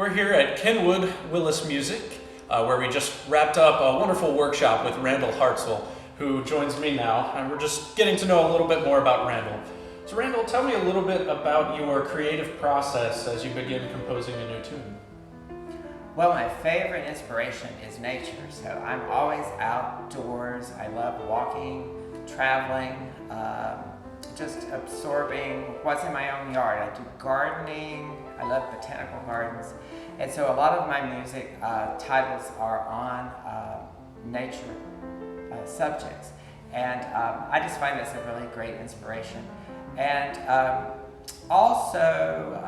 We're here at Kenwood Willis Music, where we just wrapped up a wonderful workshop with Randall Hartsell, who joins me now, and we're just getting to know a little bit more about Randall. So Randall, tell me a little bit about your creative process as you begin composing a new tune. Well, my favorite inspiration is nature, so I'm always outdoors. I love walking, traveling, just absorbing what's in my own yard. I do gardening, I love botanical gardens, and so a lot of my music titles are on nature subjects, and I just find this a really great inspiration. And also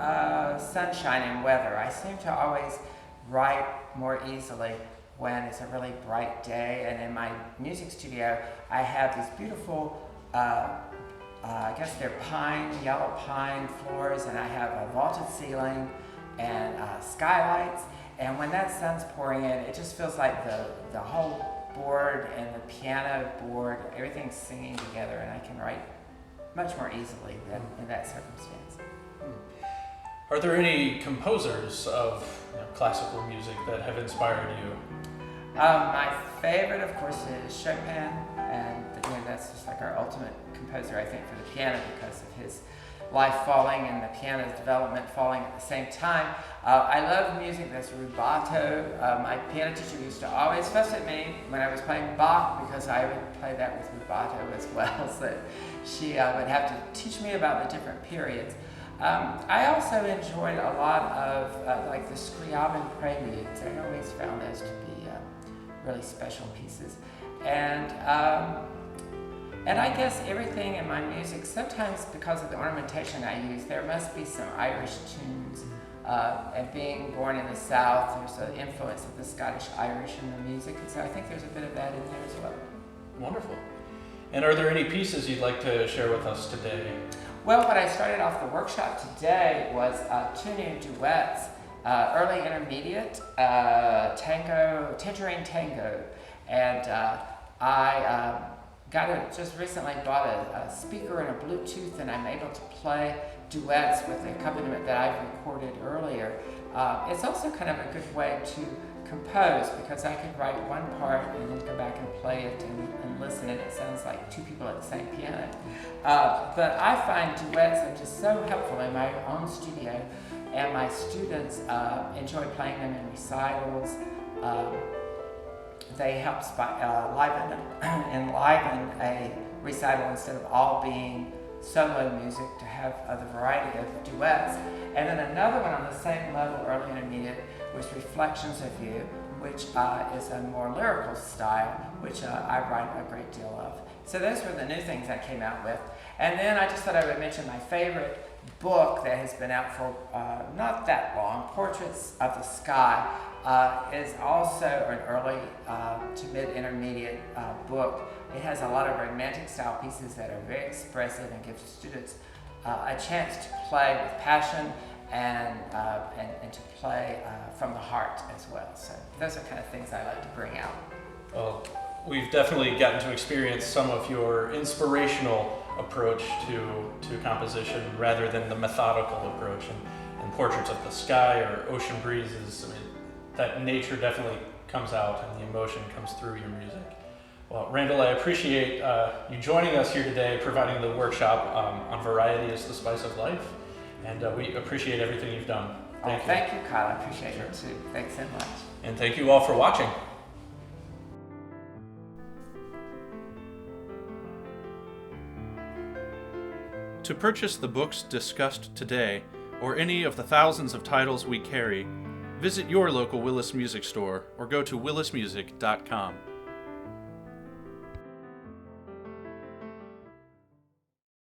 sunshine and weather. I seem to always write more easily when it's a really bright day, and in my music studio I have these beautiful I guess they're yellow pine floors, and I have a vaulted ceiling and skylights, and when that sun's pouring in, it just feels like the whole board and the piano board, everything's singing together, and I can write much more easily than in that circumstance. Are there any composers of classical music that have inspired you? My favorite, of course, is Chopin, and that's just like our ultimate composer, I think, for the piano, because of his life falling and the piano's development falling at the same time. I love music that's rubato. My piano teacher used to always fuss at me when I was playing Bach because I would play that with rubato as well, so she would have to teach me about the different periods. I also enjoyed a lot of like the Scriabin preludes. I always found those to be really special pieces. And I guess everything in my music, sometimes because of the ornamentation I use, there must be some Irish tunes. And being born in the South, there's an influence of the Scottish Irish in the music, and so I think there's a bit of that in there as well. Wonderful. And are there any pieces you'd like to share with us today? Well, what I started off the workshop today was two new duets, early intermediate, tangerine tango, and I just recently bought a speaker and a Bluetooth, and I'm able to play duets with the accompaniment that I've recorded earlier. It's also kind of a good way to compose, because I can write one part and then go back and play it and listen, and it sounds like two people at the same piano. But I find duets are just so helpful in my own studio, and my students enjoy playing them in recitals. They help enliven a recital instead of all being solo music, to have the variety of duets. And then another one on the same level, early intermediate, was Reflections of You, which is a more lyrical style, which I write a great deal of. So those were the new things I came out with. And then I just thought I would mention my favorite book that has been out for not that long, Portraits of the Sky, is also an early to mid-intermediate book. It has a lot of romantic style pieces that are very expressive and gives students a chance to play with passion and to play from the heart as well. So those are kind of things I like to bring out. Well, we've definitely gotten to experience some of your inspirational approach to composition rather than the methodical approach. And Portraits of the Sky or Ocean Breezes, I mean, that nature definitely comes out and the emotion comes through your music. Well, Randall, I appreciate you joining us here today, providing the workshop on Variety is the Spice of Life, and we appreciate everything you've done. Thank you, Kyle. I appreciate it too. Thanks so much. And thank you all for watching. To purchase the books discussed today, or any of the thousands of titles we carry, visit your local Willis Music store or go to willismusic.com.